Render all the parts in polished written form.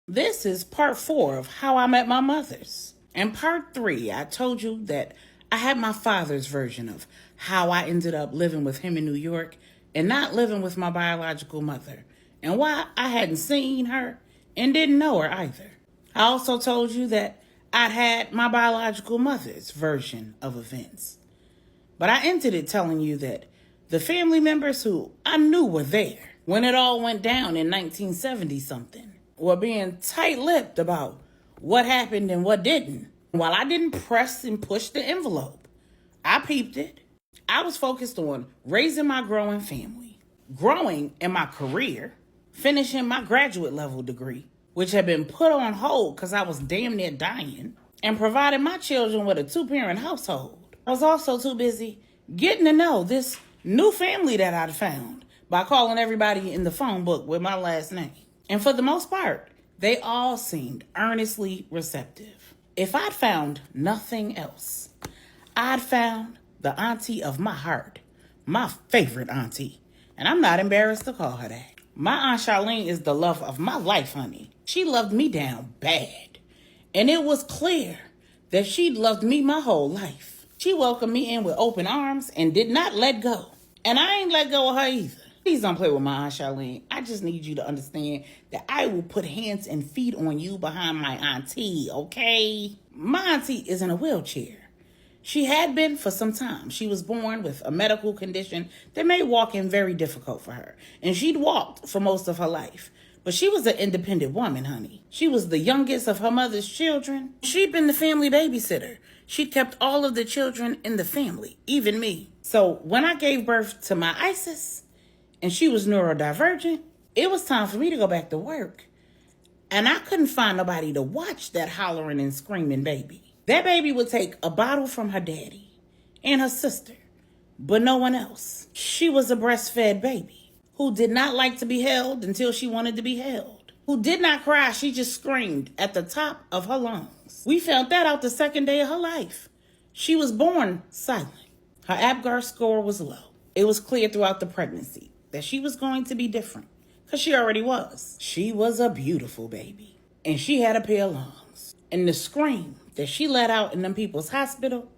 This is part 4 of how I met my mothers. In part 3, I told you that I had my father's version of how I ended up living with him in New York and not living with my biological mother, and why I hadn't seen her and didn't know her either. I also told you that I'd had my biological mother's version of events. But I ended it telling you that the family members who I knew were there when it all went down in 1970-something were being tight-lipped about what happened and what didn't. While I didn't press and push the envelope, I peeped it. I was focused on raising my growing family, growing in my career, finishing my graduate level degree, which had been put on hold because I was damn near dying, and providing my children with a 2-parent household. I was also too busy getting to know this new family that I'd found by calling everybody in the phone book with my last name. And for the most part, they all seemed earnestly receptive. If I'd found nothing else, I'd found the auntie of my heart, my favorite auntie. And I'm not embarrassed to call her that. My Aunt Charlene is the love of my life, honey. She loved me down bad. And it was clear that she'd loved me my whole life. She welcomed me in with open arms and did not let go. And I ain't let go of her either. Please don't play with my Aunt Charlene. I just need you to understand that I will put hands and feet on you behind my auntie, okay? My auntie is in a wheelchair. She had been for some time. She was born with a medical condition that made walking very difficult for her. And she'd walked for most of her life. But she was an independent woman, honey. She was the youngest of her mother's children. She'd been the family babysitter. She'd kept all of the children in the family, even me. So when I gave birth to my Isis, and she was neurodivergent, it was time for me to go back to work. And I couldn't find nobody to watch that hollering and screaming baby. That baby would take a bottle from her daddy and her sister, but no one else. She was a breastfed baby who did not like to be held until she wanted to be held, who did not cry, she just screamed at the top of her lungs. We found that out the second day of her life. She was born silent. Her APGAR score was low. It was clear throughout the pregnancy that she was going to be different, because she already was. She was a beautiful baby, and she had a pair of lungs. And the scream that she let out in them people's hospital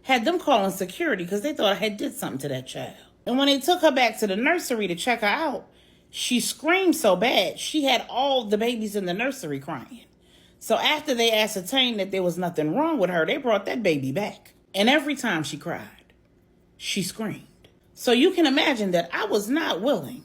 had them calling security because they thought I had did something to that child. And when they took her back to the nursery to check her out, she screamed so bad, she had all the babies in the nursery crying. So after they ascertained that there was nothing wrong with her, they brought that baby back. And every time she cried, she screamed. So you can imagine that I was not willing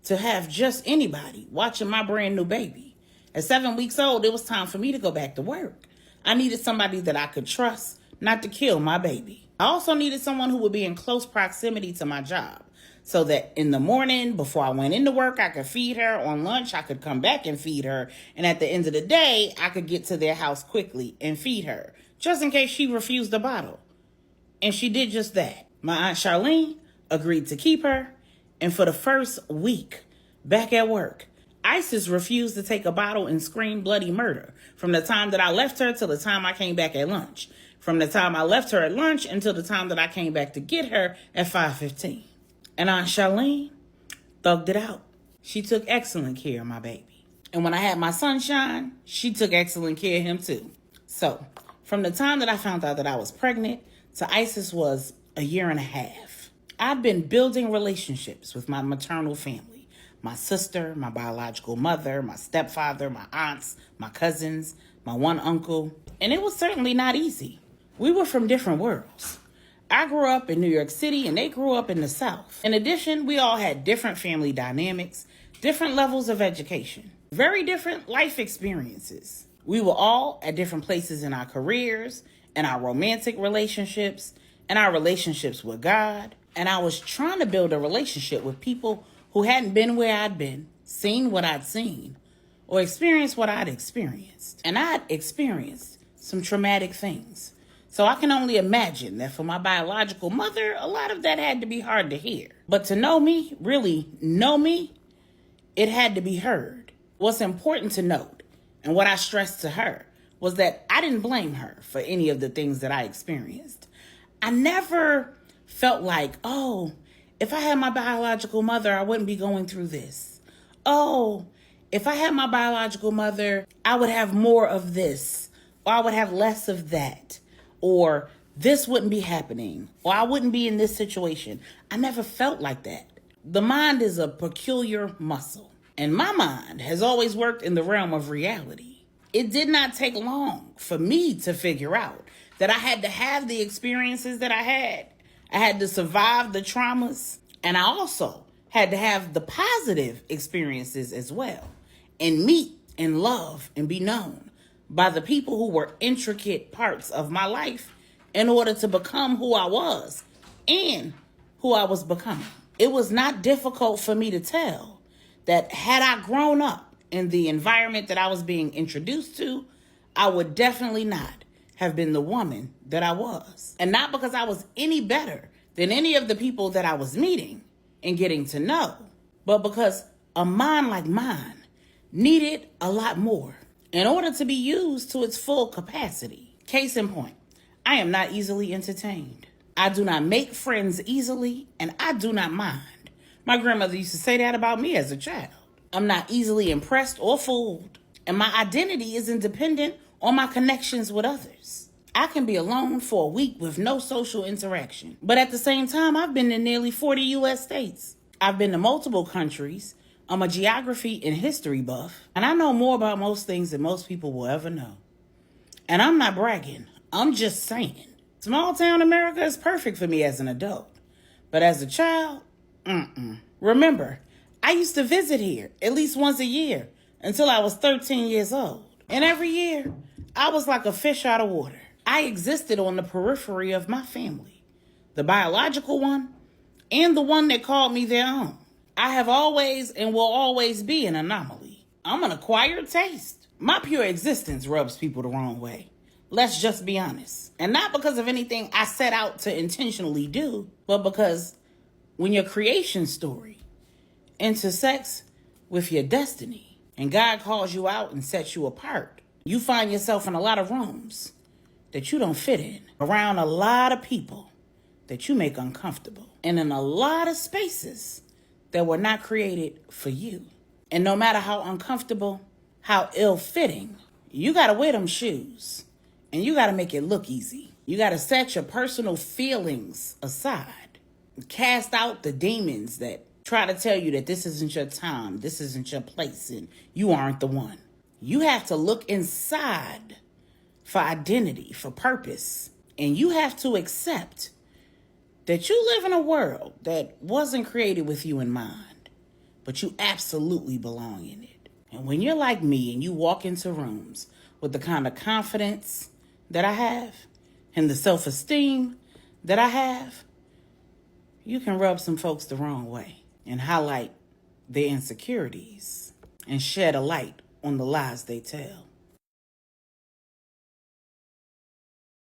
to have just anybody watching my brand new baby. At 7 weeks old, it was time for me to go back to work. I needed somebody that I could trust not to kill my baby. I also needed someone who would be in close proximity to my job, so that in the morning, before I went into work, I could feed her. On lunch, I could come back and feed her. And at the end of the day, I could get to their house quickly and feed her, just in case she refused the bottle. And she did just that. My Aunt Charlene agreed to keep her, and for the first week back at work, Isis refused to take a bottle and scream bloody murder from the time that I left her till the time I came back at lunch, from the time I left her at lunch until the time that I came back to get her at 5:15. And Aunt Charlene thugged it out. She took excellent care of my baby. And when I had my sunshine, she took excellent care of him too. So from the time that I found out that I was pregnant to Isis was a year and a half. I've been building relationships with my maternal family, my sister, my biological mother, my stepfather, my aunts, my cousins, my one uncle, and it was certainly not easy. We were from different worlds. I grew up in New York City and they grew up in the South. In addition, we all had different family dynamics, different levels of education, very different life experiences. We were all at different places in our careers, in our romantic relationships, in our relationships with God. And I was trying to build a relationship with people who hadn't been where I'd been, seen what I'd seen, or experienced what I'd experienced. And I'd experienced some traumatic things. So I can only imagine that for my biological mother, a lot of that had to be hard to hear. But to know me, really know me, it had to be heard. What's important to note, and what I stressed to her, was that I didn't blame her for any of the things that I experienced. I never felt like, oh, if I had my biological mother, I wouldn't be going through this. Oh, if I had my biological mother, I would have more of this, or I would have less of that, or this wouldn't be happening, or I wouldn't be in this situation. I never felt like that. The mind is a peculiar muscle, and my mind has always worked in the realm of reality. It did not take long for me to figure out that I had to have the experiences that I had. I had to survive the traumas, and I also had to have the positive experiences as well, and meet and love and be known by the people who were intricate parts of my life in order to become who I was and who I was becoming. It was not difficult for me to tell that had I grown up in the environment that I was being introduced to, I would definitely not have been the woman that I was. And not because I was any better than any of the people that I was meeting and getting to know, but because a mind like mine needed a lot more in order to be used to its full capacity. Case in point, I am not easily entertained. I do not make friends easily, and I do not mind. My grandmother used to say that about me as a child. I'm not easily impressed or fooled, and my identity isn't dependent on my connections with others. I can be alone for a week with no social interaction, but at the same time, I've been in nearly 40 U.S. states. I've been to multiple countries. I'm a geography and history buff, and I know more about most things than most people will ever know. And I'm not bragging. I'm just saying. Small town America is perfect for me as an adult. But as a child, Remember, I used to visit here at least once a year until I was 13 years old. And every year, I was like a fish out of water. I existed on the periphery of my family, the biological one and the one that called me their own. I have always and will always be an anomaly. I'm an acquired taste. My pure existence rubs people the wrong way. Let's just be honest. And not because of anything I set out to intentionally do, but because when your creation story intersects with your destiny and God calls you out and sets you apart, you find yourself in a lot of rooms that you don't fit in, around a lot of people that you make uncomfortable, and in a lot of spaces that were not created for you. And no matter how uncomfortable, how ill-fitting, you gotta wear them shoes. And you gotta make it look easy. You gotta set your personal feelings aside. Cast out the demons that try to tell you that this isn't your time, this isn't your place, and you aren't the one. You have to look inside for identity, for purpose. And you have to accept that you live in a world that wasn't created with you in mind, but you absolutely belong in it. And when you're like me and you walk into rooms with the kind of confidence that I have and the self-esteem that I have, you can rub some folks the wrong way and highlight their insecurities and shed a light on the lies they tell.